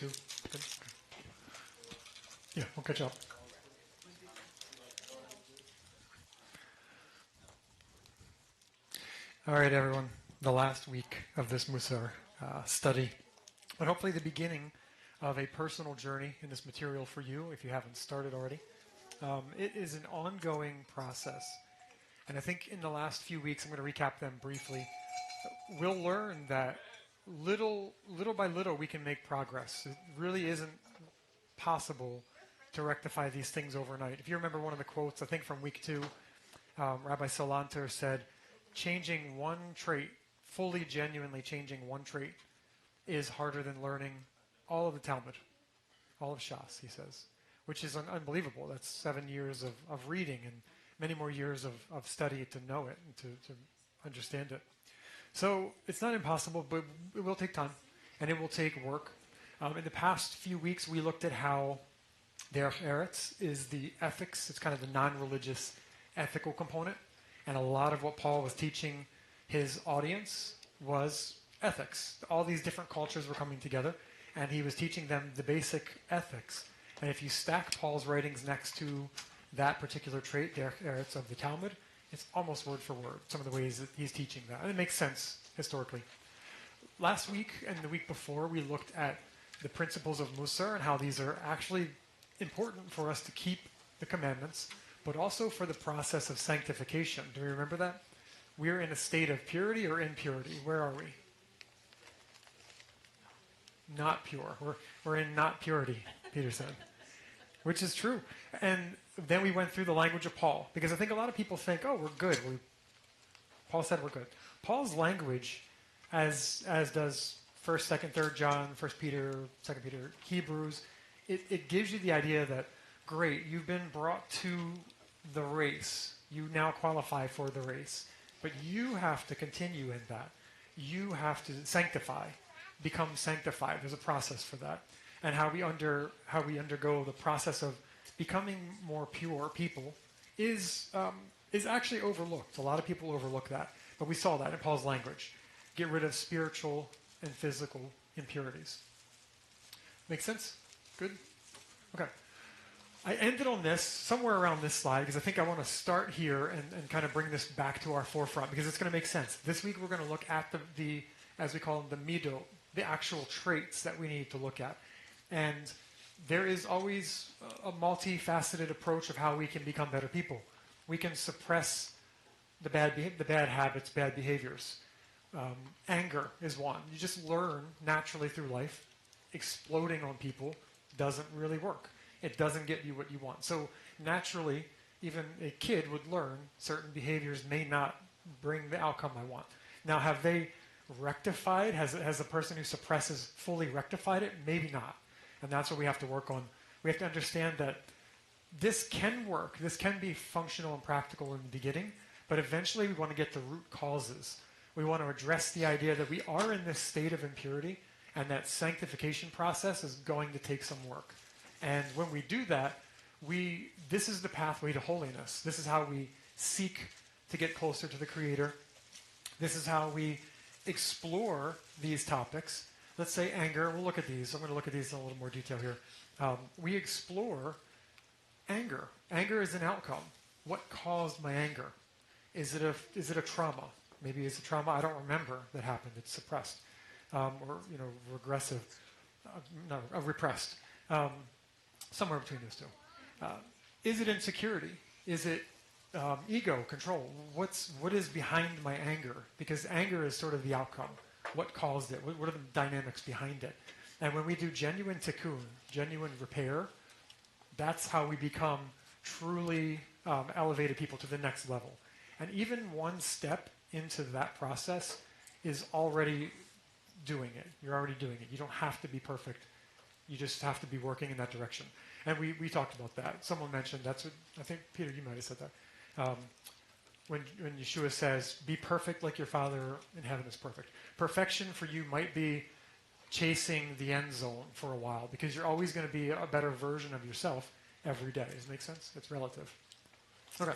2. Good. Yeah, we'll catch up. All right, everyone. The last week of this Mussar study, but hopefully the beginning of a personal journey in this material for you, if you haven't started already. It is an ongoing process. And I think in the last few weeks, I'm going to recap them briefly, we'll learn that little by little we can make progress. It really isn't possible to rectify these things overnight. If you remember one of the quotes, I think from week 2, Rabbi Solanter said, changing one trait, fully, genuinely changing one trait, is harder than learning all of the Talmud, all of Shas, he says, which is unbelievable. That's 7 years of reading and many more years of study to know it and to understand it. So it's not impossible, but it will take time and it will take work. In the past few weeks, we looked at how Derech Eretz is the ethics. It's kind of the non-religious ethical component. And a lot of what Paul was teaching his audience was ethics. All these different cultures were coming together, and he was teaching them the basic ethics. And if you stack Paul's writings next to that particular trait, Derech Eretz of the Talmud, it's almost word for word, some of the ways that he's teaching that. And it makes sense historically. Last week and the week before, we looked at the principles of Mussar and how these are actually important for us to keep the commandments, but also for the process of sanctification. Do we remember that? We're in a state of purity or impurity. Where are we? Not pure. We're in not purity, Peter said, which is true. And then we went through the language of Paul, because I think a lot of people think, oh, we're good. Paul said we're good. Paul's language, as does 1st, 2nd, 3rd John, 1 Peter, 2 Peter, Hebrews, it gives you the idea that, great, you've been brought to the race. You now qualify for the race. But you have to continue in that. You have to sanctify, become sanctified. There's a process for that. And how we undergo the process of becoming more pure people is actually overlooked. A lot of people overlook that. But we saw that in Paul's language. Get rid of spiritual and physical impurities. Make sense? Good? Okay. I ended on this, somewhere around this slide, because I think I want to start here and kind of bring this back to our forefront, because it's going to make sense. This week we're going to look at the as we call them, the Mido, the actual traits that we need to look at. And there is always a multifaceted approach of how we can become better people. We can suppress the bad habits, bad behaviors. Anger is one. You just learn naturally through life. Exploding on people doesn't really work. It doesn't get you what you want. So naturally, even a kid would learn certain behaviors may not bring the outcome I want. Now, have they rectified? Has the person who suppresses fully rectified it? Maybe not. And that's what we have to work on. We have to understand that this can work. This can be functional and practical in the beginning, but eventually we want to get to root causes. We want to address the idea that we are in this state of impurity and that sanctification process is going to take some work. And when we do that, this is the pathway to holiness. This is how we seek to get closer to the Creator. This is how we explore these topics. Let's say anger. We'll look at these. I'm going to look at these in a little more detail here. We explore anger. Anger is an outcome. What caused my anger? Is it a trauma? Maybe it's a trauma I don't remember that happened. It's suppressed, or regressive, repressed. Somewhere between those two. Is it insecurity? Is it ego, control? What is behind my anger? Because anger is sort of the outcome. What caused it? What are the dynamics behind it? And when we do genuine tikkun, genuine repair, that's how we become truly elevated people to the next level. And even one step into that process is already doing it. You're already doing it. You don't have to be perfect. You just have to be working in that direction. And we talked about that. Someone mentioned, that's what, I think, Peter, you might have said that. When Yeshua says, be perfect like your Father in heaven is perfect. Perfection for you might be chasing the end zone for a while, because you're always going to be a better version of yourself every day. Does it make sense? It's relative. Okay.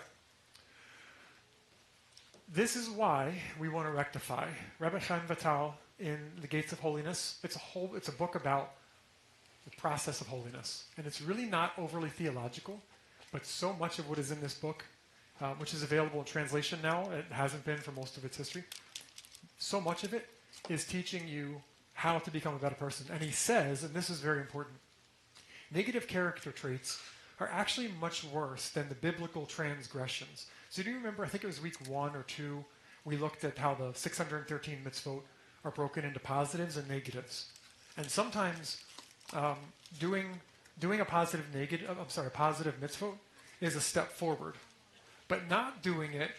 This is why we want to rectify. Rabbi Chaim Vital in the Gates of Holiness, it's a book about the process of holiness. And it's really not overly theological, but so much of what is in this book, which is available in translation now, it hasn't been for most of its history, so much of it is teaching you how to become a better person. And he says, and this is very important, negative character traits are actually much worse than the biblical transgressions. So do you remember, I think it was week 1 or 2, we looked at how the 613 mitzvot are broken into positives and negatives. And sometimes doing a positive mitzvot is a step forward. But not doing it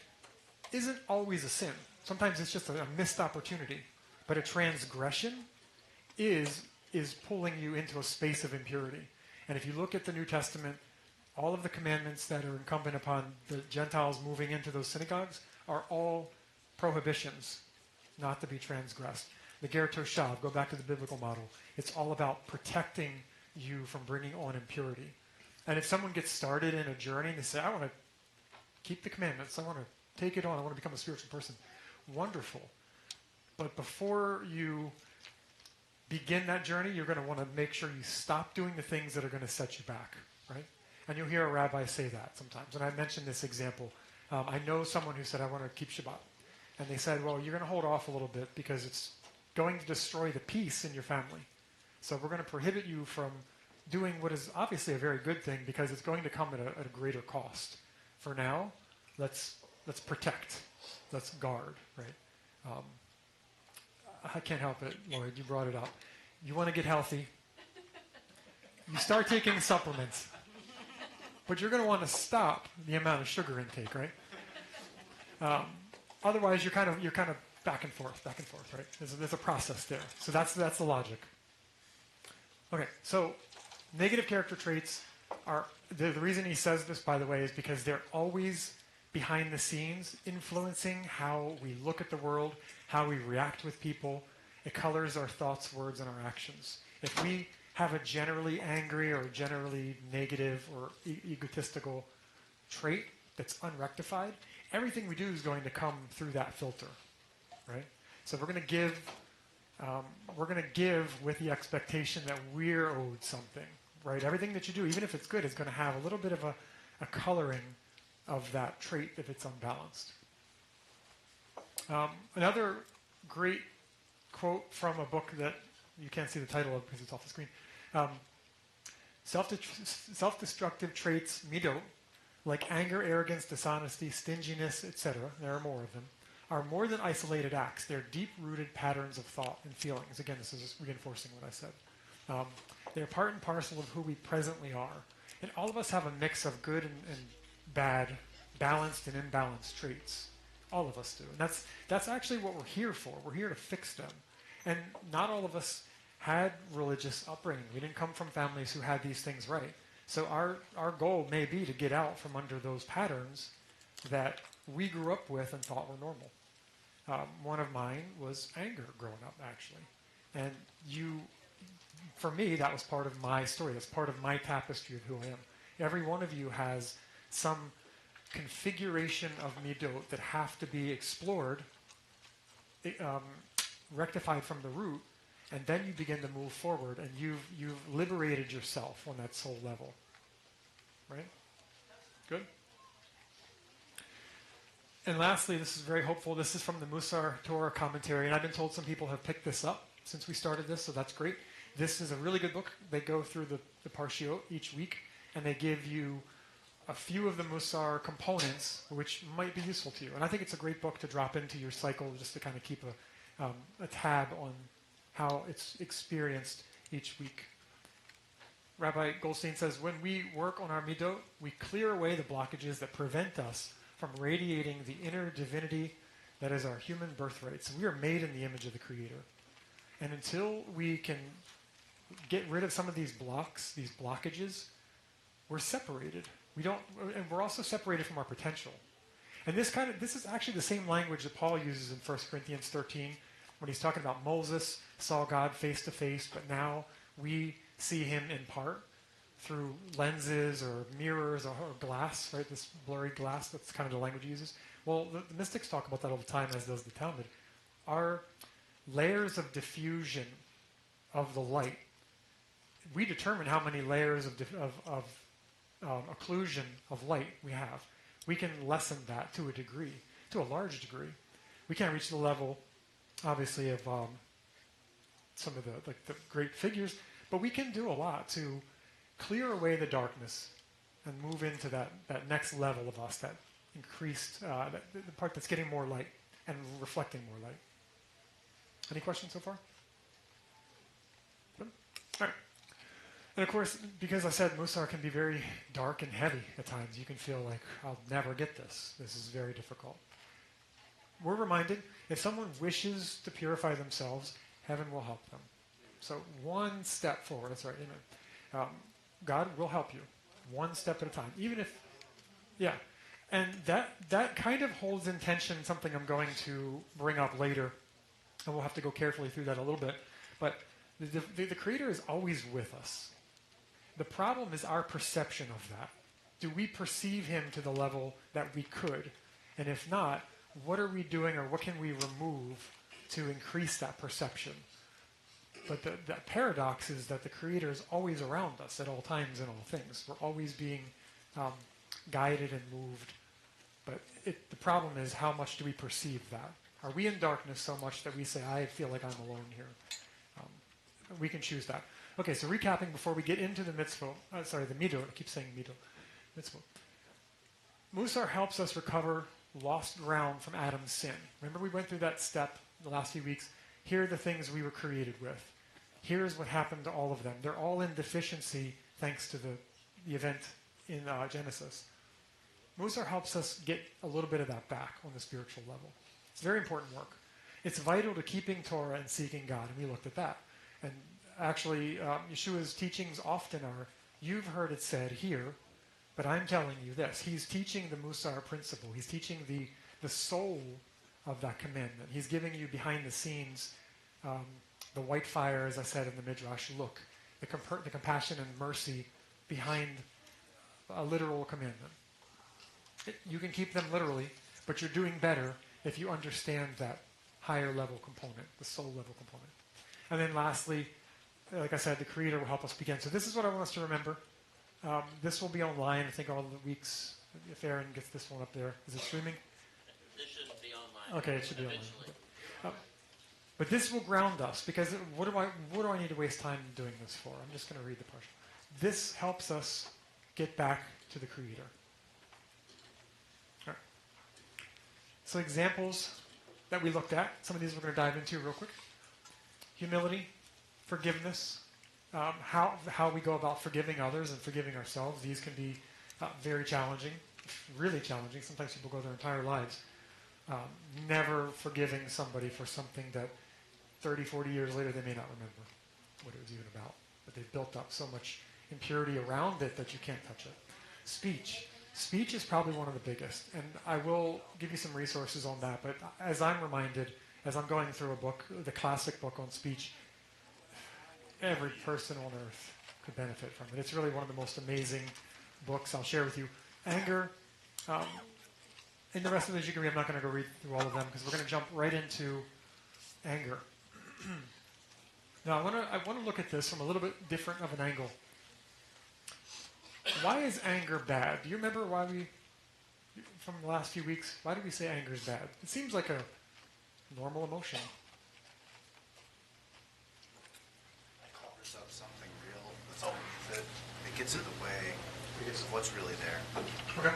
isn't always a sin. Sometimes it's just a missed opportunity. But a transgression is pulling you into a space of impurity. And if you look at the New Testament, all of the commandments that are incumbent upon the Gentiles moving into those synagogues are all prohibitions not to be transgressed. The Ger Toshav, go back to the biblical model. It's all about protecting you from bringing on impurity. And if someone gets started in a journey and they say, I want to keep the commandments, I want to take it on, I want to become a spiritual person, wonderful. But before you begin that journey, you're going to want to make sure you stop doing the things that are going to set you back, right? And you'll hear a rabbi say that sometimes. And I mentioned this example. I know someone who said, I want to keep Shabbat. And they said, well, you're going to hold off a little bit because it's going to destroy the peace in your family. So we're going to prohibit you from doing what is obviously a very good thing because it's going to come at a greater cost. For now, let's protect. Let's guard, right? I can't help it, Lloyd. You brought it up. You want to get healthy. You start taking supplements. But you're going to want to stop the amount of sugar intake, right? Otherwise, you're kind of back and forth, right? There's a process there. So that's the logic. Okay, so negative character traits are, the reason he says this, by the way, is because they're always behind the scenes, influencing how we look at the world, how we react with people. It colors our thoughts, words, and our actions. If we have a generally angry or generally negative or egotistical trait that's unrectified, everything we do is going to come through that filter, right? So we're going to give with the expectation that we're owed something, right? Everything that you do, even if it's good, is going to have a little bit of a coloring of that trait if it's unbalanced. Another great quote from a book that you can't see the title of because it's off the screen. Self-destructive traits, Mido, like anger, arrogance, dishonesty, stinginess, etc., there are more of them, are more than isolated acts. They're deep-rooted patterns of thought and feelings. Again, this is just reinforcing what I said. They're part and parcel of who we presently are. And all of us have a mix of good and bad, balanced and imbalanced traits. All of us do. And that's actually what we're here for. We're here to fix them. And not all of us had religious upbringing. We didn't come from families who had these things right. So our goal may be to get out from under those patterns that we grew up with and thought were normal. One of mine was anger growing up, actually. And for me, that was part of my story. That's part of my tapestry of who I am. Every one of you has some configuration of Mido that have to be explored, rectified from the root, and then you begin to move forward, and you've liberated yourself on that soul level. Right? Good? And lastly, this is very hopeful. This is from the Musa Torah commentary, and I've been told some people have picked this up since we started this, so that's great. This is a really good book. They go through the Parshiot each week, and they give you a few of the Mussar components which might be useful to you. And I think it's a great book to drop into your cycle just to kind of keep a tab on how it's experienced each week. Rabbi Goldstein says, when we work on our Midot, we clear away the blockages that prevent us from radiating the inner divinity that is our human birthright. So we are made in the image of the Creator. And until we can get rid of some of these blocks, these blockages, we're separated. And we're also separated from our potential. And this is actually the same language that Paul uses in 1 Corinthians 13 when he's talking about Moses saw God face to face, but now we see him in part through lenses or mirrors or glass, right? This blurry glass, that's kind of the language he uses. Well, the mystics talk about that all the time, as does the Talmud. Our layers of diffusion of the light we determine how many layers of occlusion of light we have. We can lessen that to a degree, to a large degree. We can't reach the level, obviously, of some of the great figures, but we can do a lot to clear away the darkness and move into that next level of us, that increased, the part that's getting more light and reflecting more light. Any questions so far? Good? All right. And of course, because I said Mussar can be very dark and heavy at times, you can feel like, I'll never get this. This is very difficult. We're reminded, if someone wishes to purify themselves, heaven will help them. So one step forward. That's right. Amen. God will help you. One step at a time. Even if, yeah. And that kind of holds in tension something I'm going to bring up later. And we'll have to go carefully through that a little bit. But the Creator is always with us. The problem is our perception of that. Do we perceive Him to the level that we could? And if not, what are we doing, or what can we remove to increase that perception? But the paradox is that the Creator is always around us at all times and all things. We're always being guided and moved. But the problem is, how much do we perceive that? Are we in darkness so much that we say, I feel like I'm alone here? We can choose that. Okay, so recapping before we get into the mitzvah, the Mido, I keep saying Mido, mitzvah. Mussar helps us recover lost ground from Adam's sin. Remember we went through that step the last few weeks? Here are the things we were created with. Here's what happened to all of them. They're all in deficiency thanks to the event in Genesis. Mussar helps us get a little bit of that back on the spiritual level. It's very important work. It's vital to keeping Torah and seeking God, and we looked at that. And actually, Yeshua's teachings often are, you've heard it said here, but I'm telling you this. He's teaching the Mussar principle. He's teaching the soul of that commandment. He's giving you behind the scenes the white fire, as I said in the Midrash, look, the compassion and mercy behind a literal commandment. You can keep them literally, but you're doing better if you understand that higher level component, the soul level component. And then lastly, like I said, the Creator will help us begin. So this is what I want us to remember. This will be online, I think, all the weeks. If Aaron gets this one up there. Is it streaming? This shouldn't be online. Okay, it should be online. Okay. But this will ground us, because what do I need to waste time doing this for? I'm just going to read the partial. This helps us get back to the Creator. All right. So examples that we looked at. Some of these we're going to dive into real quick. Humility, forgiveness, how we go about forgiving others and forgiving ourselves. These can be very challenging, really challenging. Sometimes people go their entire lives never forgiving somebody for something that 30, 40 years later they may not remember what it was even about. But they've built up so much impurity around it that you can't touch it. Speech. Speech is probably one of the biggest. And I will give you some resources on that. But as I'm reminded, as I'm going through a book, the classic book on speech, every person on earth could benefit from it. It's really one of the most amazing books I'll share with you. Anger. In the rest of those you can read. I'm not going to go read through all of them because we're going to jump right into anger. Now, I want to look at this from a little bit different of an angle. Why is anger bad? Do you remember why from the last few weeks, why did we say anger is bad? It seems like a normal emotion. It covers up something real that's underneath it. It gets in the way of what's really there. Okay.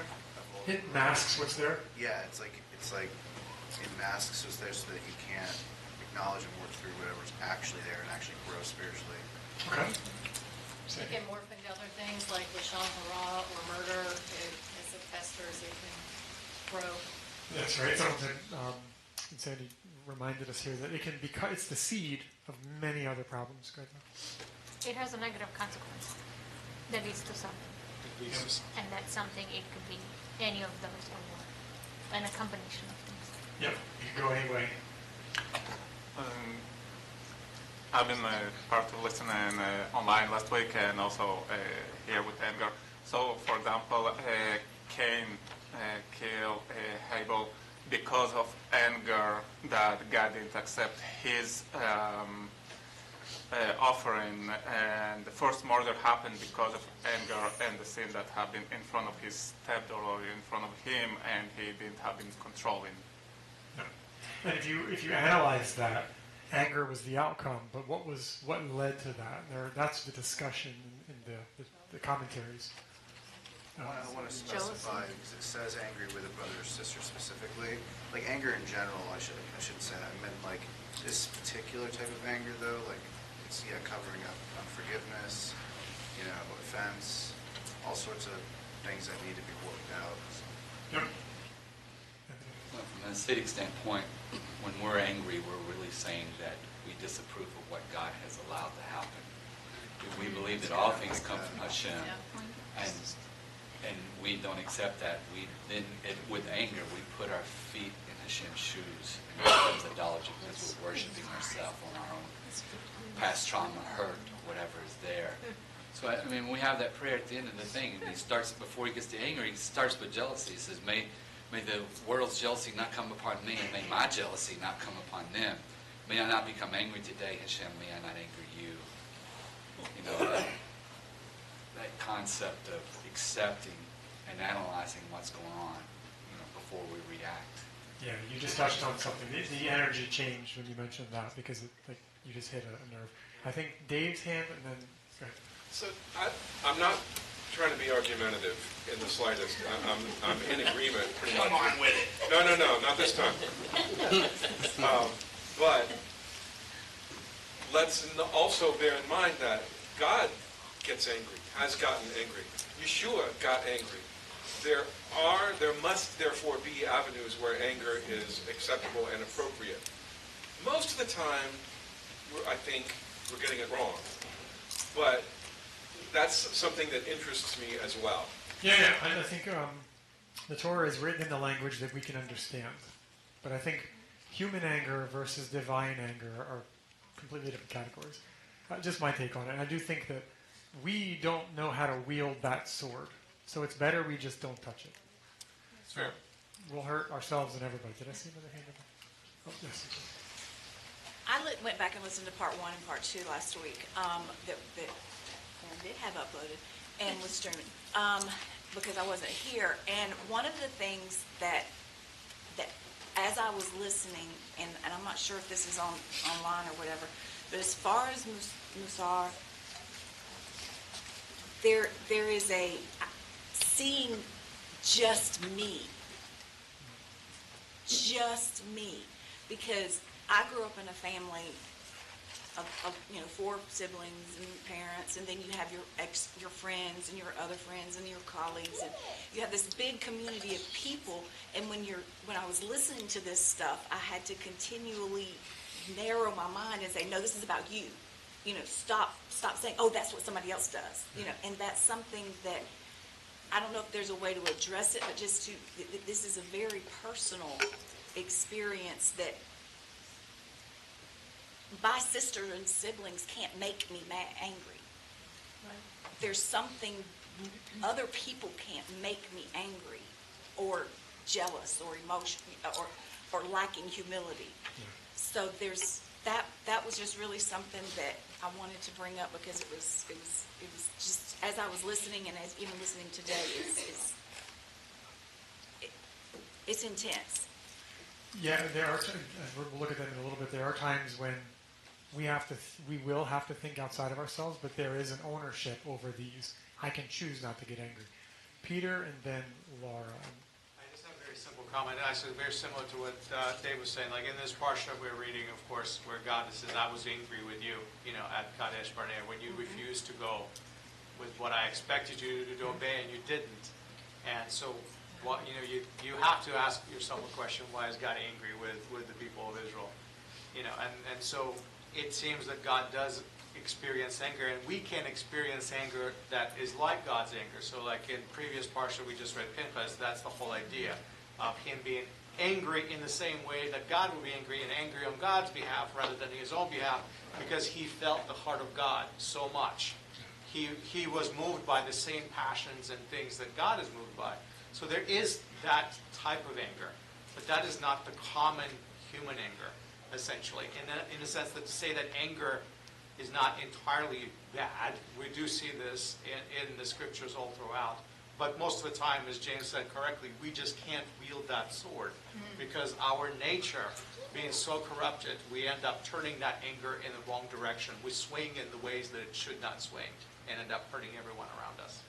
It masks what's there? Yeah, it's like it masks what's there so that you can't acknowledge and work through whatever's actually there and actually grow spiritually. Okay. It can morph into other things like lashon hara or murder. As it festers, it can grow. That's right. And Sandy reminded us here that it can be it's the seed of many other problems. Go ahead. It has a negative consequence that leads to something. And that something, it could be any of those or more. And a combination of things. Yep. You can go anyway. I've been part of listening online last week and also here with anger. So, for example, Cain killed Abel because of anger that God didn't accept his offering, and the first murder happened because of anger and the sin that happened in front of his stepdaughter or in front of him, and he didn't have been controlling. And if you analyze that, anger was the outcome, but what led to that? That's the discussion in the commentaries. I want to specify, because it says angry with a brother or sister specifically. Like anger in general, I shouldn't say that. I meant like this particular type of anger, though. Like it's covering up unforgiveness, offense, all sorts of things that need to be worked out. Yep. Well, from an acidic standpoint, when we're angry, we're really saying that we disapprove of what God has allowed to happen. We believe that all things come from Hashem, and we don't accept that. With anger, we put our feet in Hashem's shoes, and it becomes idolatry because we're worshiping ourselves on our own past trauma, hurt, or whatever is there. So we have that prayer at the end of the thing, and he starts before he gets to anger. He starts with jealousy. He says, "May the world's jealousy not come upon me, and may my jealousy not come upon them. May I not become angry today, Hashem. May I not anger you." That concept of accepting and analyzing what's going on, before we react. Yeah, you just touched on something. The energy changed when you mentioned that because you just hit a nerve. I think Dave's hand, and then go ahead. So I'm not trying to be argumentative in the slightest. I'm in agreement pretty much. Come on with it. No, not this time. But let's also bear in mind that God gets angry, has gotten angry. Yeshua got angry. There must therefore be avenues where anger is acceptable and appropriate. Most of the time, I think we're getting it wrong. But that's something that interests me as well. Yeah. I think the Torah is written in the language that we can understand. But I think human anger versus divine anger are completely different categories. Just my take on it. And I do think that we don't know how to wield that sword. So it's better we just don't touch it. Fair. We'll hurt ourselves and everybody. Did I see another hand? Oh, yes. I went back and listened to part 1 and part 2 last week that Aaron did have uploaded and was streaming because I wasn't here. And one of the things that as I was listening, and I'm not sure if this is online or whatever, but as far as Mussar, there is a seeing just me, because I grew up in a family of 4 siblings and parents, and then you have your friends and your other friends and your colleagues, and you have this big community of people. And when I was listening to this stuff, I had to continually narrow my mind and say, no, this is about you. Stop saying, oh, that's what somebody else does. And that's something that I don't know if there's a way to address it, but this is a very personal experience that my sister and siblings can't make me angry. Right. There's something other people can't make me angry or jealous or emotional or lacking humility. Yeah. So there's that was just really something that I wanted to bring up because it was just as I was listening and as even listening today, it's intense. Yeah, there are. We'll look at that in a little bit. There are times when we will have to think outside of ourselves, but there is an ownership over these. I can choose not to get angry. Peter and then Laura. I just have a very simple comment. Actually, very similar to what Dave was saying. Like in this parsha we're reading, of course, where God says, "I was angry with you," at Kadesh Barnea, when you refused to go with what I expected you to obey, and you didn't. And so, you have to ask yourself a question: why is God angry with the people of Israel? And so it seems that God does experience anger, and we can experience anger that is like God's anger. So like in previous parsha we just read Pinchas, that's the whole idea of him being angry in the same way that God would be angry, and angry on God's behalf rather than his own behalf, because he felt the heart of God so much. He was moved by the same passions and things that God is moved by. So there is that type of anger, but that is not the common human anger, essentially. In the sense that to say that anger is not entirely bad. We do see this in the scriptures all throughout. But most of the time, as James said correctly, we just can't wield that sword because our nature being so corrupted, we end up turning that anger in the wrong direction. We swing in the ways that it should not swing and end up hurting everyone around us.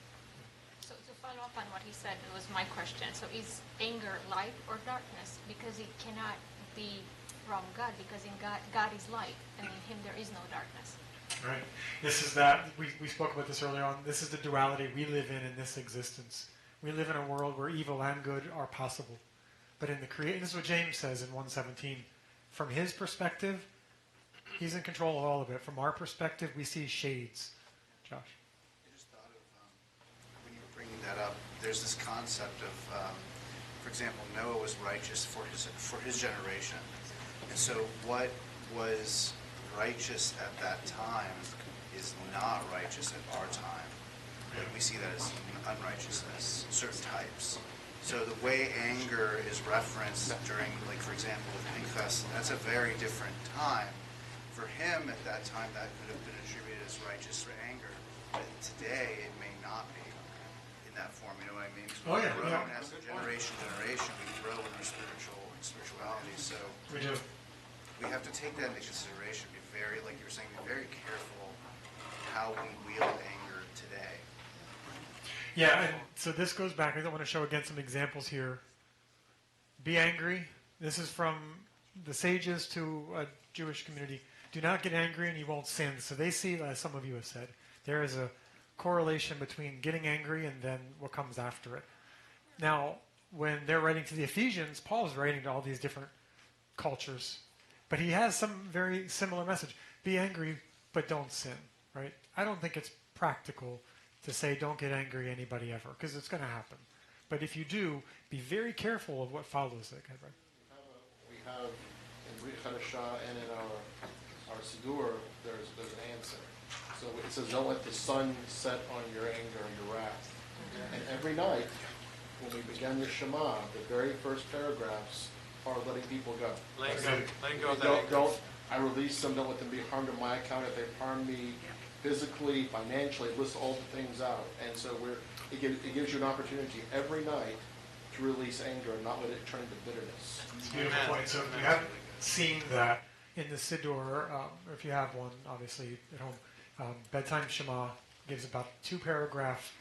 So to follow up on what he said, it was my question. So is anger light or darkness? Because it cannot be from God, because in God is light, and in him there is no darkness. Right. This is that, we spoke about this earlier on, this is the duality we live in this existence. We live in a world where evil and good are possible. But in the this is what James says in 1:17. From his perspective, he's in control of all of it. From our perspective, we see shades. Josh? I just thought of, when you were bringing that up, there's this concept of, for example, Noah was righteous for his generation. And so what was righteous at that time is not righteous at our time. Like we see that as unrighteousness, certain types. So the way anger is referenced during, like for example, with Pinchas, that's a very different time. For him at that time, that could have been attributed as righteous for anger, but today it may not be in that form. You know what I mean? So we grow as a generation, we grow in our spirituality. So We do. we have to take that into consideration. Be very, like you were saying, be very careful how we wield anger today. Yeah, and so this goes back. I want to show again some examples here. Be angry. This is from the sages to a Jewish community. Do not get angry and you won't sin. So they see, as some of you have said, there is a correlation between getting angry and then what comes after it. Now, when they're writing to the Ephesians, Paul is writing to all these different cultures. But he has some very similar message. Be angry, but don't sin, right? I don't think it's practical to say don't get angry anybody ever, because it's going to happen. But if you do, be very careful of what follows it. Okay, right? We have in Brit Chadashah and in our Siddur, there's an answer. So it says, don't let the sun set on your anger and your wrath. And every night, when we begin the Shema, the very first paragraphs are letting people go. Letting go of that anger. Don't, I release them, don't let them be harmed on my account. If they've harmed me physically, financially, list all the things out. And so it gives you an opportunity every night to release anger and not let it turn into bitterness. It's a beautiful point. So if you haven't seen that in the Siddur, or if you have one, obviously, at home, Bedtime Shema gives about 2-paragraph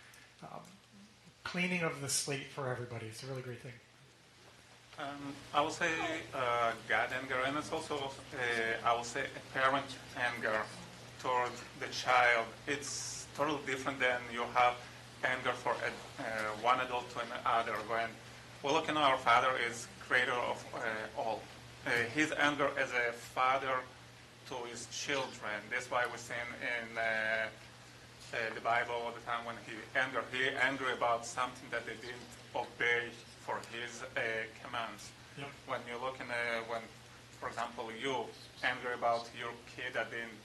cleaning of the slate for everybody. It's a really great thing. I would say God anger, and it's also, I would say, a parent anger toward the child. It's totally different than you have anger for one adult to another. When we look at our Father is creator of all. His anger as a father to his children. That's why we see in the Bible all the time when he angry about something that they didn't obey for his commands. Yep. When you look in when, for example, you angry about your kid that didn't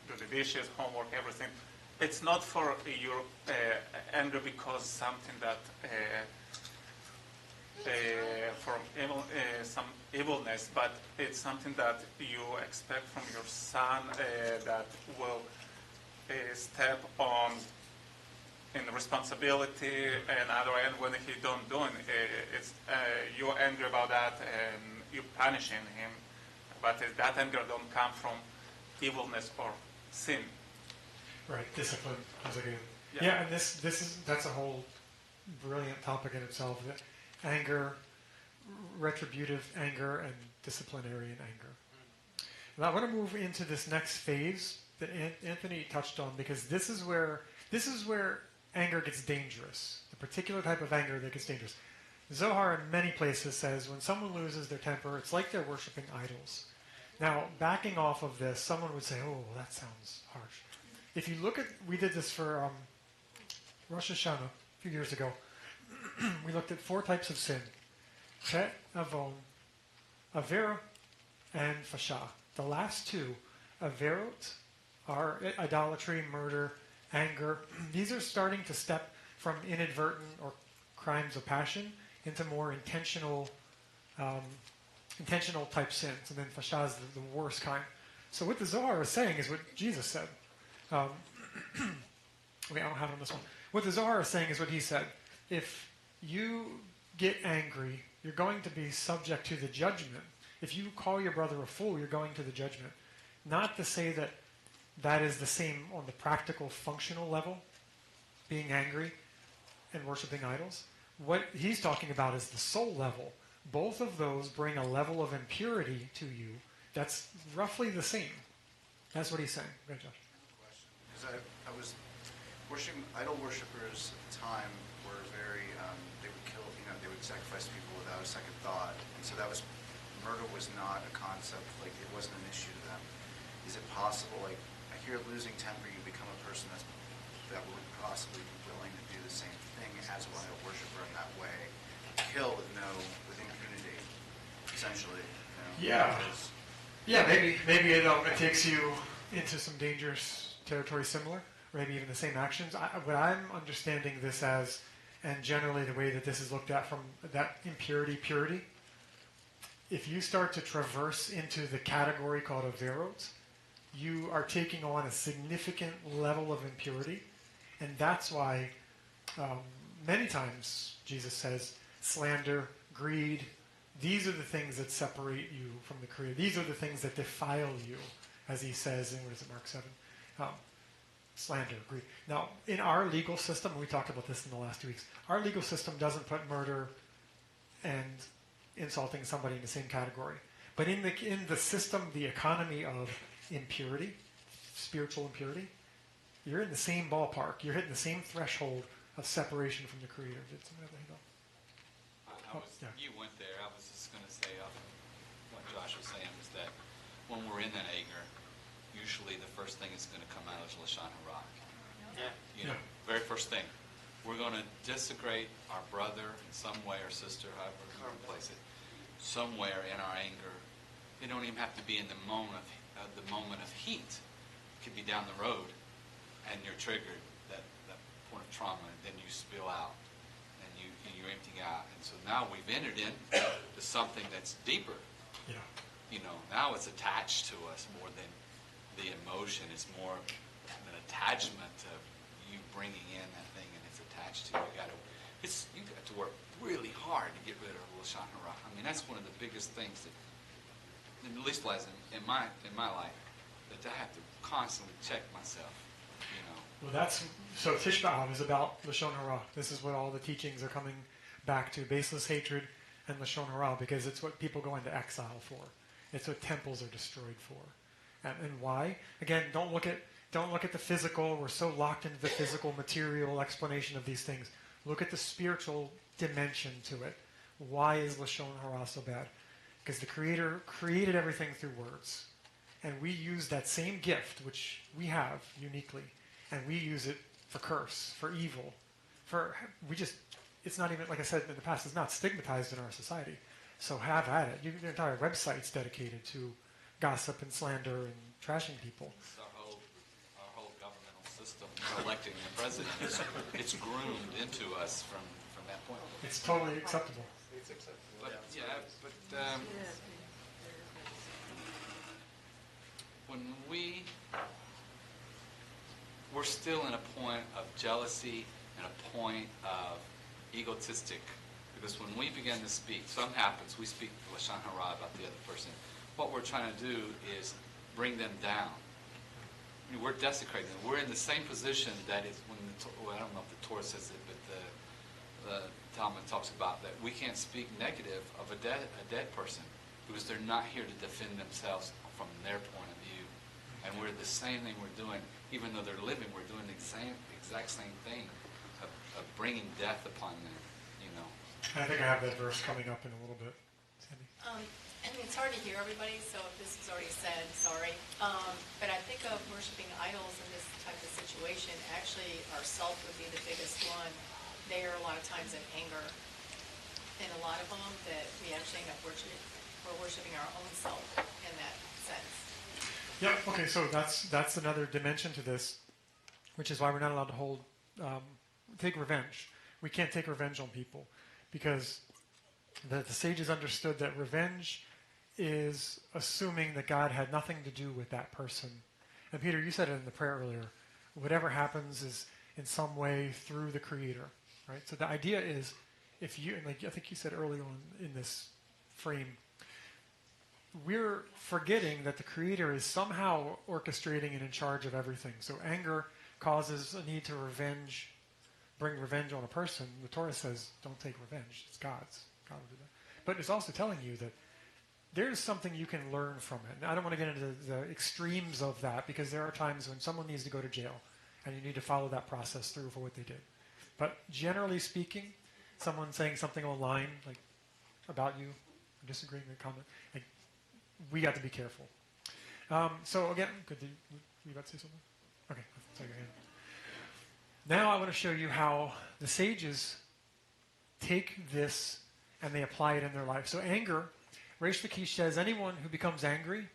do the dishes, homework, everything, it's not for your anger because something that from some evilness, but it's something that you expect from your son that will step on in responsibility and other end when he don't do it. It's you're angry about that and you punishing him, but that anger don't come from evilness or sin. Right, discipline is a good. Yeah, and that's a whole brilliant topic in itself. Anger, retributive anger, and disciplinarian anger. Now I want to move into this next phase that Anthony touched on, because this is where anger gets dangerous. The particular type of anger that gets dangerous. Zohar in many places says when someone loses their temper, it's like they're worshiping idols. Now, backing off of this, someone would say, "Oh, that sounds harsh." If you look at, we did this for Rosh Hashanah a few years ago. We looked at 4 types of sin: Chet, Avon, Avera, and Fasha. The last 2, Averot, are idolatry, murder, anger. These are starting to step from inadvertent or crimes of passion into more intentional type sins. And then Fasha is the worst kind. So what the Zohar is saying is what Jesus said. Wait, I don't have it on this one. What the Zohar is saying is what he said. If you get angry, you're going to be subject to the judgment. If you call your brother a fool, you're going to the judgment. Not to say that that is the same on the practical, functional level, being angry and worshiping idols. What he's talking about is the soul level. Both of those bring a level of impurity to you that's roughly the same. That's what he's saying. Go ahead, Josh. Because I was worshiping, idol worshippers at the time were very, they would kill, they would sacrifice people without a second thought. And so murder was not a concept, like it wasn't an issue to them. Is it possible, like, I hear losing temper, you become a person that would possibly be willing to do the same thing as an idol worshiper in that way, kill with impunity, essentially. Yeah. Yeah, maybe it takes you into some dangerous territory similar, or maybe even the same actions. What I'm understanding this as, and generally the way that this is looked at from that purity, if you start to traverse into the category called averot, you are taking on a significant level of impurity, and that's why many times Jesus says slander, greed, these are the things that separate you from the Creator. These are the things that defile you, as he says in, Mark 7? Slander, greed. Now, in our legal system, we talked about this in the last 2 weeks, our legal system doesn't put murder and insulting somebody in the same category. But in the system, the economy of impurity, spiritual impurity, you're in the same ballpark. You're hitting the same threshold of separation from the Creator. Did somebody have a hand up? You went there. I was just going to say what Josh was saying was that when we're in that anger, usually the first thing that's going to come out is Lashon Hara. Yeah. Very first thing. We're going to disagrate our brother in some way, or sister, however you want to place it, somewhere in our anger. It don't even have to be in the moment of heat. It could be down the road, and you're triggered, that point of trauma, and then you spill out. You're emptying out, and so now we've entered into something that's deeper. Yeah. Now it's attached to us more than the emotion. It's more an attachment to you bringing in that thing, and it's attached to you. You got to work really hard to get rid of Lashon Hara. I mean, that's one of the biggest things that, at least in my life, that I have to constantly check myself. Well, so Tish B'Av is about Lashon Hara. This is what all the teachings are coming back to: baseless hatred and Lashon Hara, because it's what people go into exile for. It's what temples are destroyed for. And why? Again, don't look at the physical. We're so locked into the physical, material explanation of these things. Look at the spiritual dimension to it. Why is Lashon Hara so bad? Because the Creator created everything through words, and we use that same gift, which we have uniquely, and we use it for curse, for evil, it's not even, like I said in the past, it's not stigmatized in our society. So have at it. Your entire website's dedicated to gossip and slander and trashing people. It's our whole governmental system, electing the president, it's groomed into us from that point. It's totally acceptable. It's acceptable. But when we're still in a point of jealousy and a point of egotistic, because when we begin to speak, something happens, we speak Lashon Hara about the other person. What we're trying to do is bring them down. I mean, we're desecrating them. We're in the same position that is when I don't know if the Torah says it, but the Talmud talks about that we can't speak negative of a dead person because they're not here to defend themselves from their point of view. And we're the same thing we're doing, even though they're living, we're doing the exact same thing of bringing death upon them, I think I have that verse coming up in a little bit. Sandy? It's hard to hear everybody, so if this was already said, sorry. But I think of worshiping idols in this type of situation. Actually, ourself would be the biggest one. They are a lot of times in anger. And a lot of them that we actually end up worshiping our own self in that sense. Yeah, okay, so that's another dimension to this, which is why we're not allowed to take revenge. We can't take revenge on people because the sages understood that revenge is assuming that God had nothing to do with that person. And Peter, you said it in the prayer earlier. Whatever happens is in some way through the Creator, right? So the idea is, if you, and like I think you said early on in this frame, we're forgetting that the Creator is somehow orchestrating and in charge of everything. So anger causes a need to bring revenge on a person. The Torah says, don't take revenge. It's God's. God will do that. But it's also telling you that there's something you can learn from it. And I don't want to get into the extremes of that, because there are times when someone needs to go to jail and you need to follow that process through for what they did. But generally speaking, someone saying something online, like about you, or disagreeing with a comment, like, we got to be careful. So again, you about to say something? Okay, I saw your hand. Now I want to show you how the sages take this and they apply it in their life. So anger, Reish Lakish says, anyone who becomes angry,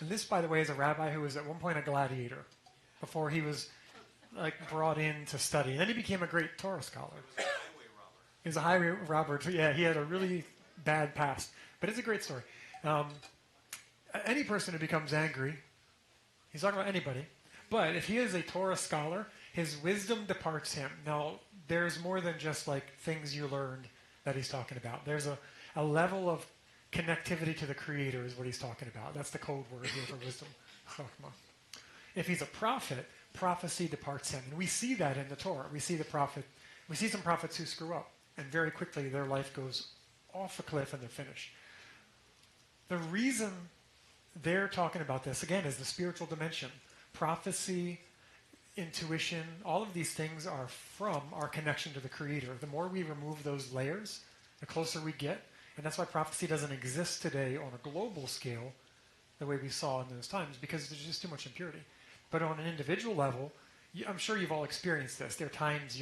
and this, by the way, is a rabbi who was at one point a gladiator before he was like brought in to study. And then he became a great Torah scholar. He was a highway robber. Yeah, he had a really bad past. But it's a great story. Any person who becomes angry, he's talking about anybody, but if he is a Torah scholar, his wisdom departs him. Now, there's more than just like things you learned that he's talking about. There's a level of connectivity to the Creator is what he's talking about. That's the code word here for wisdom. If he's a prophet, prophecy departs him. And we see that in the Torah. We see some prophets who screw up, and very quickly their life goes off a cliff and they're finished. The reason they're talking about this, again, is the spiritual dimension. Prophecy, intuition, all of these things are from our connection to the Creator. The more we remove those layers, the closer we get. And that's why prophecy doesn't exist today on a global scale the way we saw in those times, because there's just too much impurity. But on an individual level, I'm sure you've all experienced this. There are times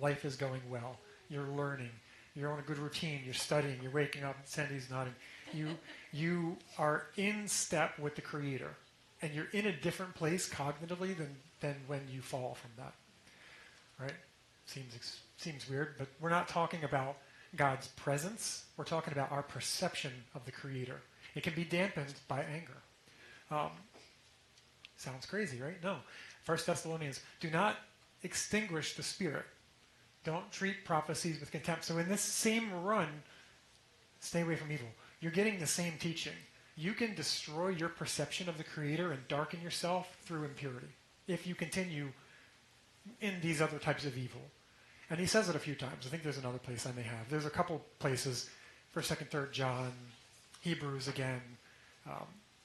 life is going well. You're learning. You're on a good routine. You're studying. You're waking up. Sandy's nodding. You are in step with the Creator. And you're in a different place cognitively than when you fall from that. Right? Seems weird, but we're not talking about God's presence. We're talking about our perception of the Creator. It can be dampened by anger. Sounds crazy, right? No. 1 Thessalonians, do not extinguish the Spirit. Don't treat prophecies with contempt. So in this same run, stay away from evil. You're getting the same teaching. You can destroy your perception of the Creator and darken yourself through impurity if you continue in these other types of evil. And he says it a few times. I think there's another place I may have. There's a couple places, 1st, 2nd, 3rd John, Hebrews again.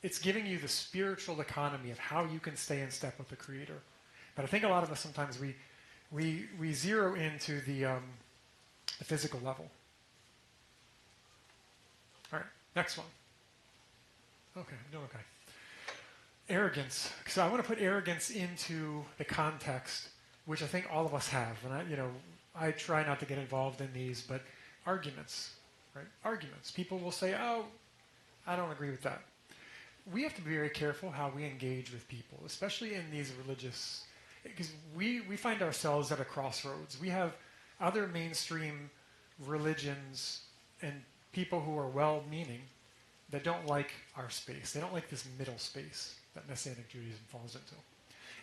It's giving you the spiritual economy of how you can stay in step with the Creator. But I think a lot of us sometimes we zero into the physical level. All right, next one. Okay, I'm doing okay. Arrogance. So I want to put arrogance into the context, which I think all of us have. And I try not to get involved in these, but arguments, right? Arguments. People will say, "Oh, I don't agree with that." We have to be very careful how we engage with people, especially in these religious, because we find ourselves at a crossroads. We have other mainstream religions and people who are well-meaning that don't like our space. They don't like this middle space that Messianic Judaism falls into.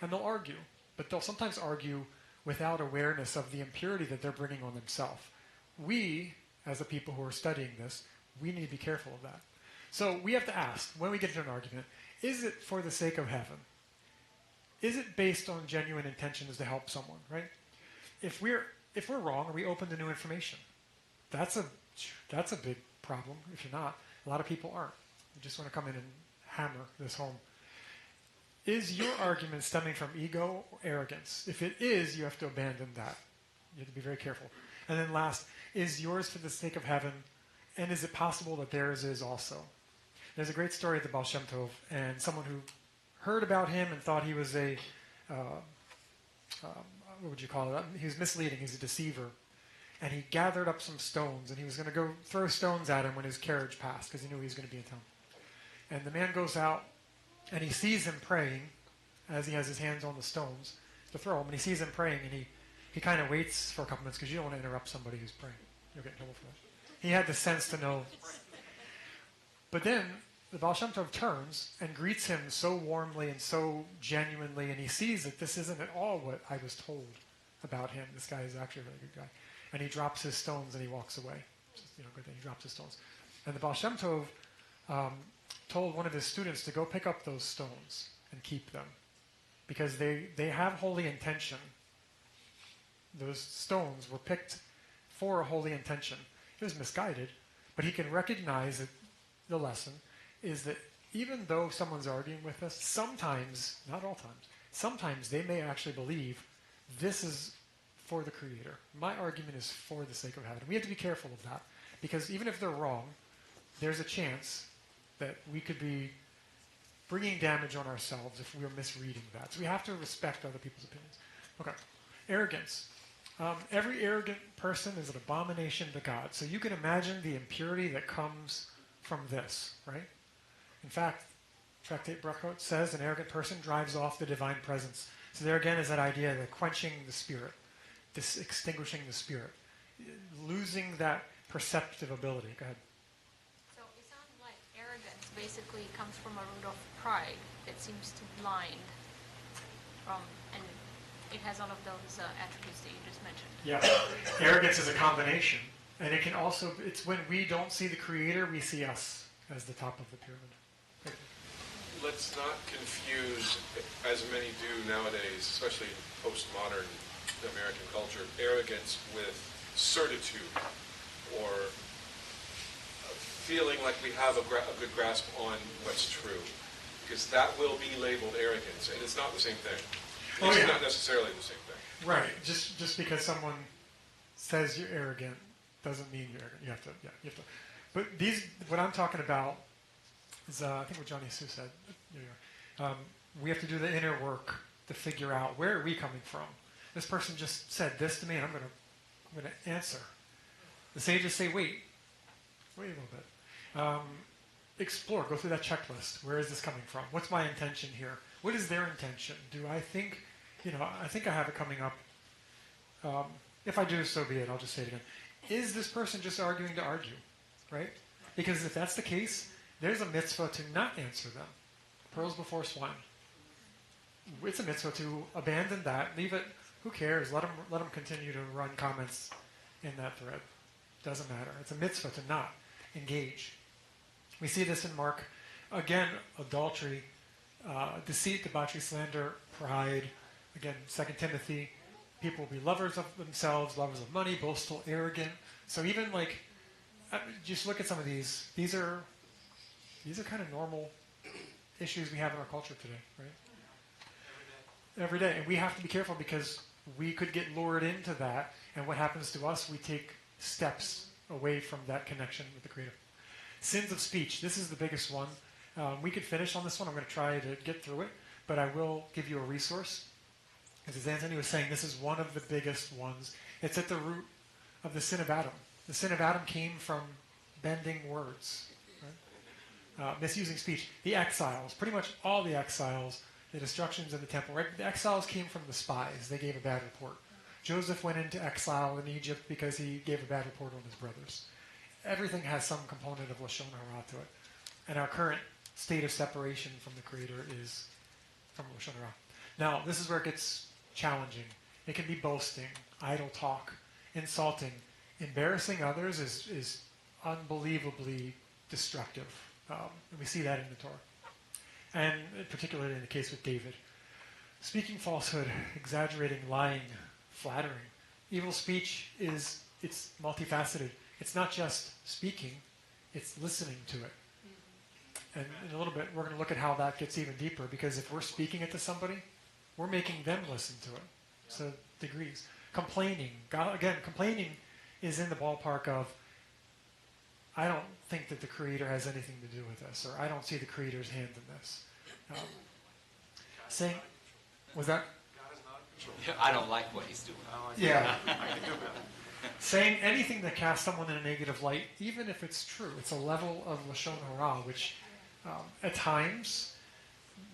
And they'll argue, but they'll sometimes argue without awareness of the impurity that they're bringing on themselves. We, as the people who are studying this, we need to be careful of that. So we have to ask, when we get into an argument, is it for the sake of heaven? Is it based on genuine intentions to help someone, right? If we're wrong, are we open to new information? That's a big problem if you're not. A lot of people aren't. You just want to come in and hammer this home. Is your argument stemming from ego or arrogance? If it is, you have to abandon that. You have to be very careful. And then last, is yours for the sake of heaven? And is it possible that theirs is also? There's a great story of the Baal Shem Tov, and someone who heard about him and thought he was what would you call it? He was misleading. He's a deceiver. And he gathered up some stones, and he was going to go throw stones at him when his carriage passed, because he knew he was going to be in town. And the man goes out, and he sees him praying, as he has his hands on the stones to throw them, and he sees him praying, and he kind of waits for a couple minutes, because you don't want to interrupt somebody who's praying. You'll get in trouble for that. He had the sense to know. But then the Baal Shem Tov turns and greets him so warmly and so genuinely, and he sees that this isn't at all what I was told about him. This guy is actually a really good guy. And he drops his stones and he walks away. Just, good thing. He drops his stones. And the Baal Shem Tov told one of his students to go pick up those stones and keep them, because they have holy intention. Those stones were picked for a holy intention. He was misguided, but he can recognize that the lesson is that even though someone's arguing with us, sometimes, not all times, sometimes they may actually believe this is for the Creator. My argument is for the sake of heaven. We have to be careful of that, because even if they're wrong, there's a chance that we could be bringing damage on ourselves if we are misreading that. So we have to respect other people's opinions. Okay. Arrogance. Every arrogant person is an abomination to God. So you can imagine the impurity that comes from this, right? In fact, Tractate Brachot says an arrogant person drives off the divine presence. So there again is that idea of quenching the spirit, this extinguishing the spirit, losing that perceptive ability. Go ahead. So it sounds like arrogance basically comes from a root of pride that seems to blind from, and it has all of those attributes that you just mentioned. Yeah. Arrogance is a combination. And it can also, it's when we don't see the Creator, we see us as the top of the pyramid. Let's not confuse, as many do nowadays, especially in postmodern American culture, arrogance with certitude or feeling like we have a good grasp on what's true. Because that will be labeled arrogance, and it's not the same thing. It's not necessarily the same thing. Right. Just because someone says you're arrogant doesn't mean you're arrogant. You have to. But what I'm talking about is, I think what Johnny Sue said. We have to do the inner work to figure out where are we coming from. This person just said this to me, and I'm going to answer. The sages say, wait a little bit. Explore. Go through that checklist. Where is this coming from? What's my intention here? What is their intention? Do I think, I think I have it coming up. If I do, so be it. I'll just say it again. Is this person just arguing to argue, right? Because if that's the case, there's a mitzvah to not answer them. Pearls before swine. It's a mitzvah to abandon that, leave it. Who cares? Let them continue to run comments in that thread. Doesn't matter. It's a mitzvah to not engage. We see this in Mark. Again, adultery, deceit, debauchery, slander, pride. Again, 2 Timothy. People will be lovers of themselves, lovers of money, boastful, arrogant. So even just look at some of these. These are kind of normal issues we have in our culture today, right? Every day. And we have to be careful because we could get lured into that. And what happens to us, we take steps away from that connection with the Creator. Sins of speech. This is the biggest one. We could finish on this one. I'm going to try to get through it. But I will give you a resource. As Anthony was saying, this is one of the biggest ones. It's at the root of the sin of Adam. The sin of Adam came from bending words, right? Misusing speech. The exiles, pretty much all the exiles, the destructions in the temple, right? The exiles came from the spies. They gave a bad report. Joseph went into exile in Egypt because he gave a bad report on his brothers. Everything has some component of Lashon Hara to it. And our current state of separation from the Creator is from Lashon Hara. Now, this is where it gets challenging. It can be boasting, idle talk, insulting. Embarrassing others is unbelievably destructive. And we see that in the Torah. And particularly in the case with David. Speaking falsehood, exaggerating, lying, flattering. Evil speech it's multifaceted. It's not just speaking, it's listening to it. And in a little bit, we're going to look at how that gets even deeper, because if we're speaking it to somebody, we're making them listen to it. So degrees. Complaining. Complaining is in the ballpark of, I don't think that the Creator has anything to do with this, or I don't see the Creator's hand in this. Saying, was that? Yeah, I don't like what he's doing. Yeah. Saying anything that casts someone in a negative light, even if it's true. It's a level of Lashon Hara, which at times,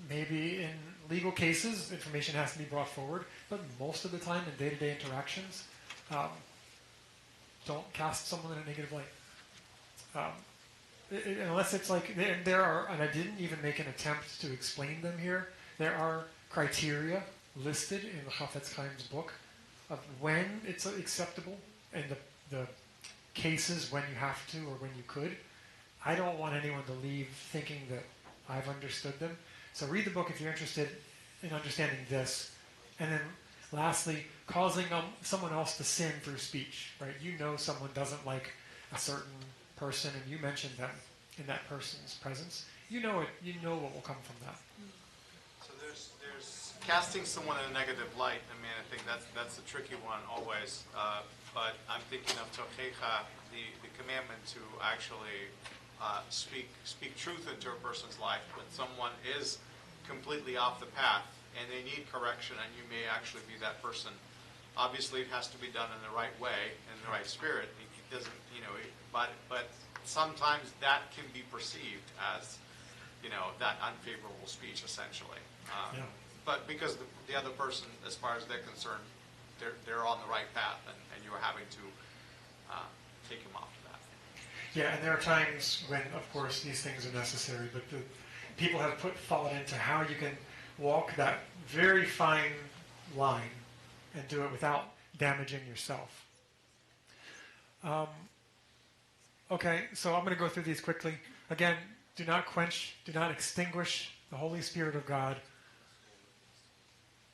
maybe in legal cases, information has to be brought forward, but most of the time in day-to-day interactions, don't cast someone in a negative light. unless it's like, there are, and I didn't even make an attempt to explain them here, there are criteria listed in the Chafetz Chaim's book of when it's acceptable and the cases when you have to or when you could. I don't want anyone to leave thinking that I've understood them. So read the book if you're interested in understanding this. And then lastly, causing someone else to sin through speech, right? You know someone doesn't like a certain person and you mention them in that person's presence. You know it. You know what will come from that. So there's casting someone in a negative light. I mean, I think that's the tricky one always. But I'm thinking of Tochecha, the commandment to actually speak truth into a person's life when someone is completely off the path and they need correction, and you may actually be that person. Obviously, it has to be done in the right way, in the right spirit. It doesn't, but sometimes that can be perceived as, that unfavorable speech, essentially. But because the other person, as far as they're concerned, they're on the right path, and you're having to take them off of that. Yeah, and there are times when, of course, these things are necessary, but people have put thought into how you can walk that very fine line and do it without damaging yourself. Okay, so I'm going to go through these quickly. Again, do not quench, do not extinguish the Holy Spirit of God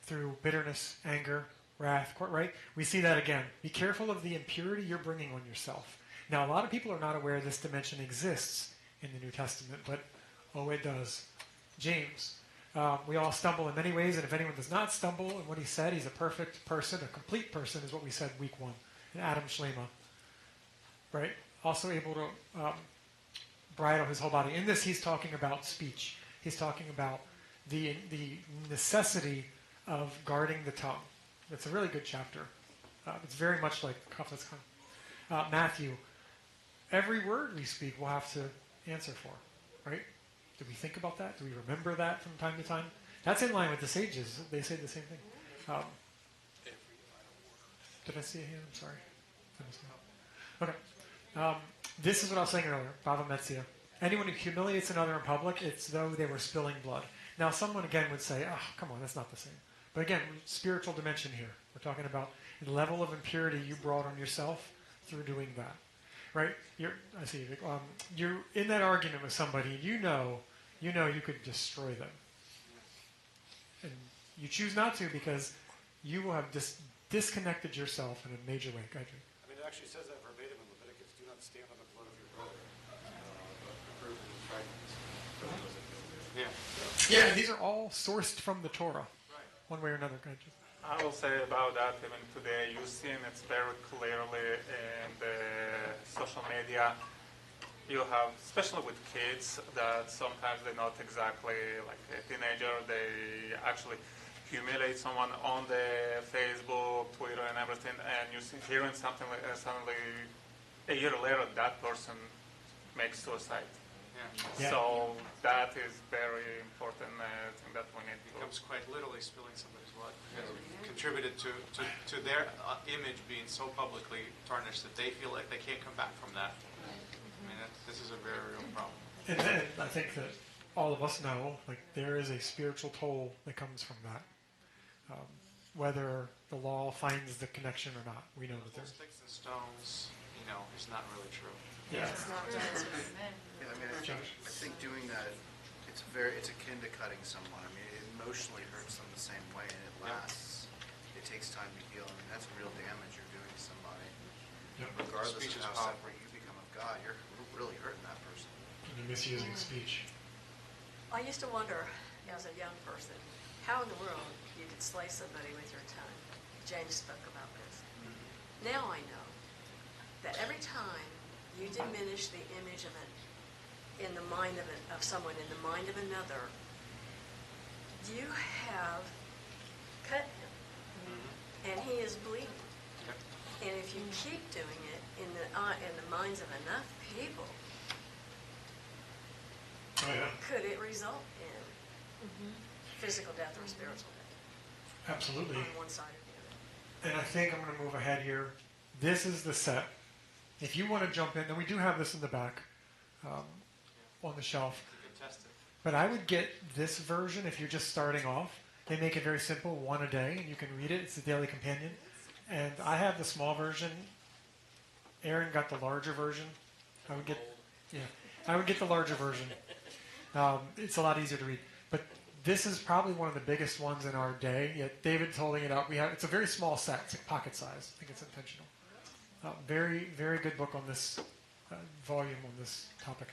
through bitterness, anger, wrath, right? We see that again. Be careful of the impurity you're bringing on yourself. Now, a lot of people are not aware this dimension exists in the New Testament, but, it does. James, we all stumble in many ways, and if anyone does not stumble in what he said, he's a perfect person, a complete person, is what we said week 1, in Adam Shlema. Right? Also able to bridle his whole body. In this, he's talking about speech. He's talking about the necessity of guarding the tongue. It's a really good chapter. It's very much like Chafetz Chaim. Matthew, every word we speak we'll have to answer for, right? Do we think about that? Do we remember that from time to time? That's in line with the sages. They say the same thing. Did I see a hand? I'm sorry. Okay. This is what I was saying earlier, Bava Metzia. Anyone who humiliates another in public, it's though they were spilling blood. Now, someone again would say, come on, that's not the same. But again, spiritual dimension here. We're talking about the level of impurity you brought on yourself through doing that. Right? I see you. You're in that argument with somebody, you know you could destroy them. And you choose not to because you will have disconnected yourself in a major way. Go ahead, Drew. I mean, it actually says that verbatim in Leviticus, do not stand on the blood of your brother. Yeah, and these are all sourced from the Torah, one way or another. Go ahead, Drew. I will say about that, even today, you see it very clearly in the social media. You have, especially with kids, that sometimes they're not exactly like a teenager. They actually humiliate someone on the Facebook, Twitter, and everything, and you see hearing something like suddenly a year later, that person makes suicide. Yeah. So that is very important thing that we need to Becomes quite literally spilling somebody's blood. Contributed to their image being so publicly tarnished that they feel like they can't come back from that. I mean, this is a very real problem. And then I think that all of us know, like, there is a spiritual toll that comes from that. Whether the law finds the connection or not, we know that there's. Sticks and stones, is not really true. Yeah. It's not just for men. Yeah, I mean, I think doing that, it's akin to cutting someone. I mean, it emotionally hurts them the same way, and it lasts. It takes time to heal. I mean, that's real damage you're doing to somebody. Yep. Regardless Speech of is how powerful. separate you become of God, you're really hurting that person. And you're misusing speech. I used to wonder, as a young person, how in the world you could slay somebody with your tongue. James spoke about this. Now I know that every time you diminish the image of it in the mind of someone, in the mind of another, you have cut him, and he is bleeding. And if you keep doing it in the minds of enough people, could it result in physical death or spiritual death? Absolutely. On one side or the other. And I think I'm going to move ahead here. This is the set. If you want to jump in, and we do have this in the back. on the shelf. You can test it. But I would get this version if you're just starting off. They make it very simple, one a day, and you can read it. It's the Daily Companion. And I have the small version. Aaron got the larger version. I would get the larger version. It's a lot easier to read. But this is probably one of the biggest ones in our day. Yet David's holding it up. It's a very small set. It's like pocket size. I think it's intentional. Very, very good book on this volume on this topic.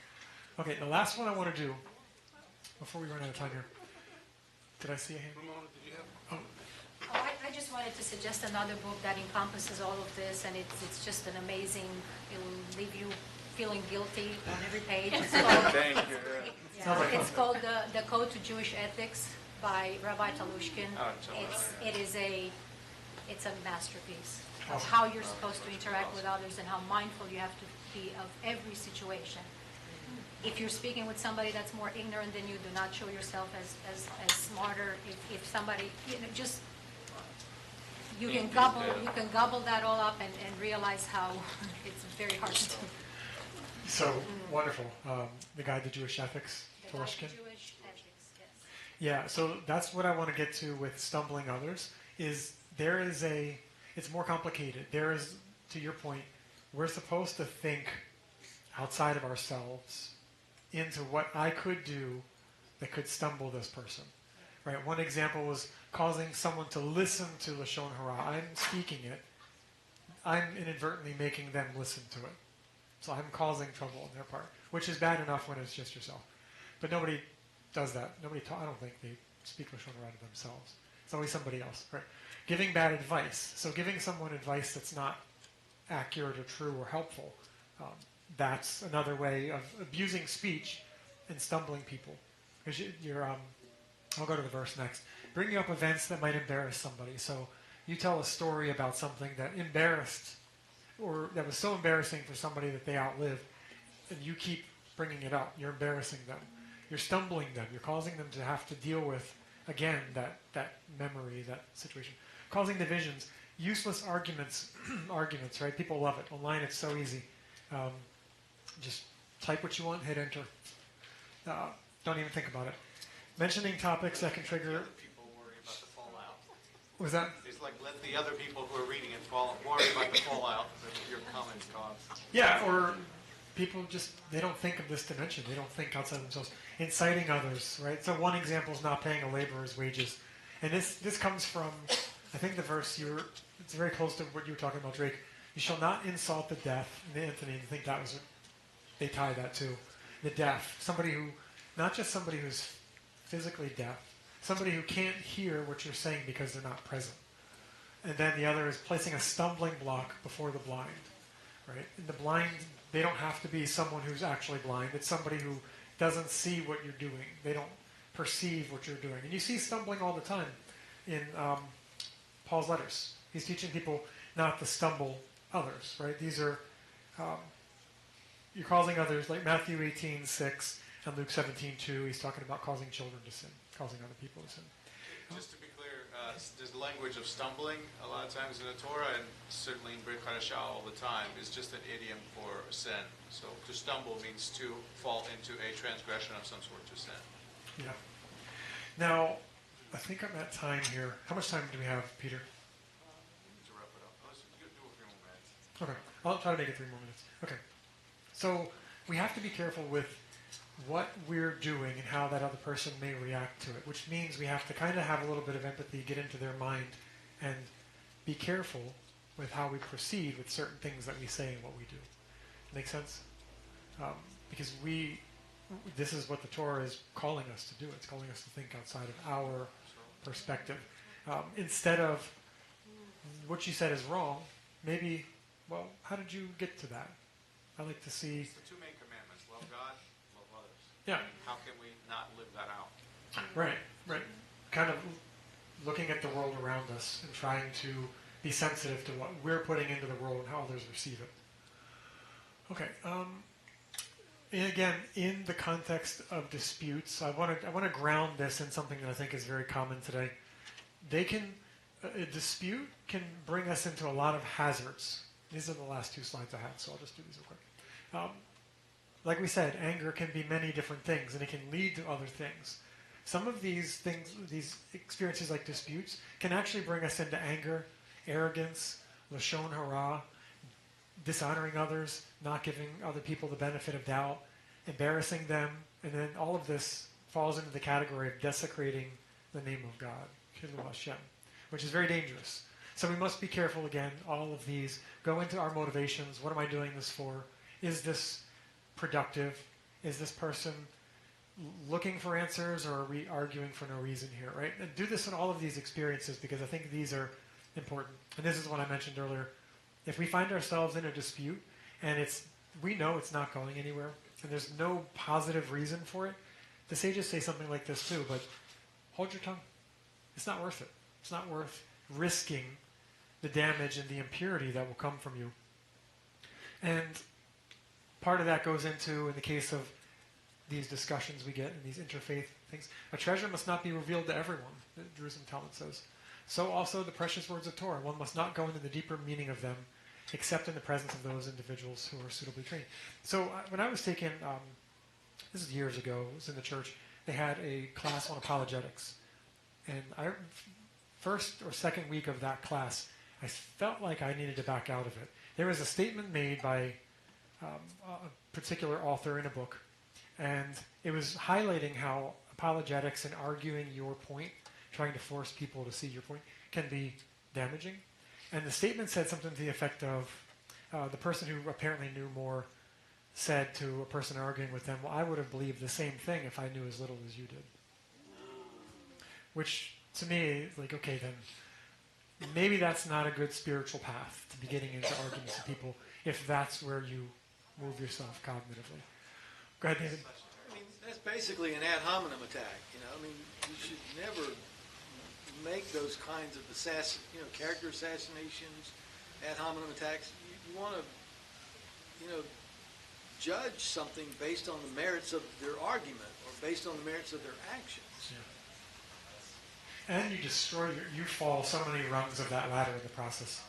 Okay, the last one I want to do before we run out of time here. Did I see a hand? Ramona, did you have? I just wanted to suggest another book that encompasses all of this, and it's just an amazing, it will leave you feeling guilty on every page. It's called, Thank you. yeah, it's called the Code to Jewish Ethics by Rabbi Talushkin. It's a masterpiece of how you're supposed to interact with others and how mindful you have to be of every situation. If you're speaking with somebody that's more ignorant than you, do not show yourself as smarter. If somebody, just you can gobble that all up and realize how it's very hard to do. So wonderful. The Guide to Jewish Ethics, Talushkin. Jewish ethics, yes. Yeah, so that's what I want to get to with stumbling others. It's more complicated. There is, to your point, we're supposed to think outside of ourselves into what I could do that could stumble this person. Right? One example was causing someone to listen to Lashon Hara. I'm speaking it. I'm inadvertently making them listen to it. So I'm causing trouble on their part, which is bad enough when it's just yourself. But nobody does that. I don't think they speak Lashon Hara to themselves. It's always somebody else. Right? Giving bad advice. So giving someone advice that's not accurate or true or helpful, that's another way of abusing speech and stumbling people. Because I'll go to the verse next. Bringing up events that might embarrass somebody. So you tell a story about something that embarrassed, or that was so embarrassing for somebody that they outlived, and you keep bringing it up. You're embarrassing them. You're stumbling them. You're causing them to have to deal with, again, that memory, that situation. Causing divisions. Useless arguments, right? People love it. Online it's so easy. Just type what you want, hit enter. Don't even think about it. Mentioning topics that can trigger... People worry about the fallout. Was that? It's like let the other people who are reading it worry about the fallout that your comments cause. Yeah, or people just, they don't think of this dimension. They don't think outside themselves. Inciting others, right? So one example is not paying a laborer's wages. And this comes from, I think the verse, it's very close to what you were talking about, Drake. You shall not insult the deaf. And Anthony, I think that was what they tie that to. The deaf. Somebody who, not just somebody who's physically deaf, somebody who can't hear what you're saying because they're not present. And then the other is placing a stumbling block before the blind, right? And the blind, they don't have to be someone who's actually blind. It's somebody who doesn't see what you're doing. They don't perceive what you're doing. And you see stumbling all the time in Paul's letters. He's teaching people not to stumble others, right? These are, you're causing others, like Matthew 18:6 and Luke 17:2. He's talking about causing children to sin, causing other people to sin. Just to be clear, there's language of stumbling a lot of times in the Torah, and certainly in Brit Hadashah all the time, is just an idiom for sin. So to stumble means to fall into a transgression of some sort, to sin. Yeah. Now, I think I'm at time here. How much time do we have, Peter? To wrap it up. Let's do a few more minutes. Okay. I'll try to make it 3 more minutes. Okay. So we have to be careful with what we're doing and how that other person may react to it, which means we have to kind of have a little bit of empathy, get into their mind, and be careful with how we proceed with certain things that we say and what we do. Make sense? Because this is what the Torah is calling us to do. It's calling us to think outside of our perspective. Instead of what you said is wrong, maybe, well, how did you get to that? I like to see... It's the two main commandments, love God, love others. Yeah. How can we not live that out? Right. Kind of looking at the world around us and trying to be sensitive to what we're putting into the world and how others receive it. Okay. And again, in the context of disputes, I want to ground this in something that I think is very common today. A dispute can bring us into a lot of hazards. These are the last 2 slides I had, so I'll just do these real quick. like we said, anger can be many different things, and it can lead to other things. Some of these things, these experiences like disputes, can actually bring us into anger, arrogance, lashon hara, dishonoring others, not giving other people the benefit of doubt, embarrassing them, and then all of this falls into the category of desecrating the name of God, Chilul Hashem, which is very dangerous. So we must be careful again. All of these go into our motivations. What am I doing this for? Is this productive? Is this person looking for answers, or are we arguing for no reason here, right? And do this in all of these experiences, because I think these are important. And this is what I mentioned earlier. If we find ourselves in a dispute and we know it's not going anywhere and there's no positive reason for it, the sages say something like this too, but hold your tongue. It's not worth it. It's not worth risking the damage and the impurity that will come from you. And part of that goes into, in the case of these discussions we get in these interfaith things, a treasure must not be revealed to everyone, the Jerusalem Talmud says. So also the precious words of Torah. One must not go into the deeper meaning of them, except in the presence of those individuals who are suitably trained. So when I was taking, this is years ago, it was in the church, they had a class on apologetics. And first or second week of that class, I felt like I needed to back out of it. There was a statement made by a particular author in a book, and it was highlighting how apologetics and arguing your point, trying to force people to see your point, can be damaging. And the statement said something to the effect of, the person who apparently knew more said to a person arguing with them, well, I would have believed the same thing if I knew as little as you did. Which, to me, like, okay, then maybe that's not a good spiritual path to be getting into arguments with people if that's where you move yourself cognitively. Go ahead, David. I mean, that's basically an ad hominem attack. I mean, you should never make those kinds of character assassinations, ad hominem attacks. You want to, judge something based on the merits of their argument or based on the merits of their actions. Yeah. And you fall so many rungs of that ladder in the process.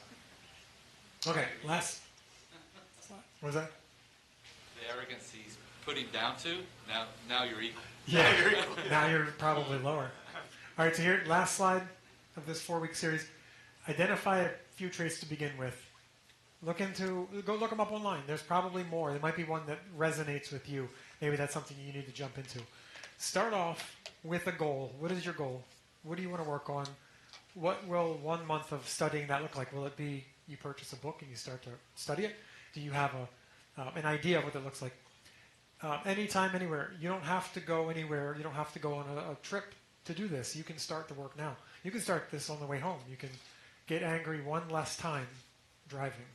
Okay, last. What was that? The arrogance he's put him down to, now you're equal. Yeah, now you're probably lower. All right, so here, last slide of this 4-week series. Identify a few traits to begin with. Go look them up online. There's probably more. There might be one that resonates with you. Maybe that's something you need to jump into. Start off with a goal. What is your goal? What do you want to work on? What will 1 month of studying that look like? Will it be you purchase a book and you start to study it? Do you have an idea of what it looks like? Anytime, anywhere. You don't have to go anywhere. You don't have to go on a trip to do this. You can start the work now. You can start this on the way home. You can get angry one less time driving.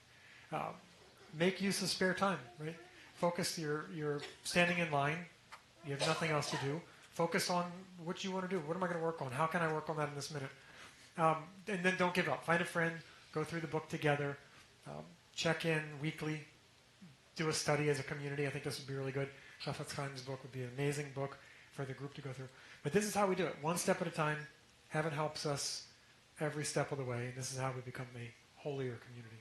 Make use of spare time, right? Focus. You're standing in line. You have nothing else to do. Focus on what you want to do. What am I going to work on? How can I work on that in this minute? And then don't give up. Find a friend. Go through the book together. Check in weekly. Do a study as a community. I think this would be really good. Shafat Chaim's book would be an amazing book for the group to go through. But this is how we do it. One step at a time. Heaven helps us every step of the way. And this is how we become a holier community.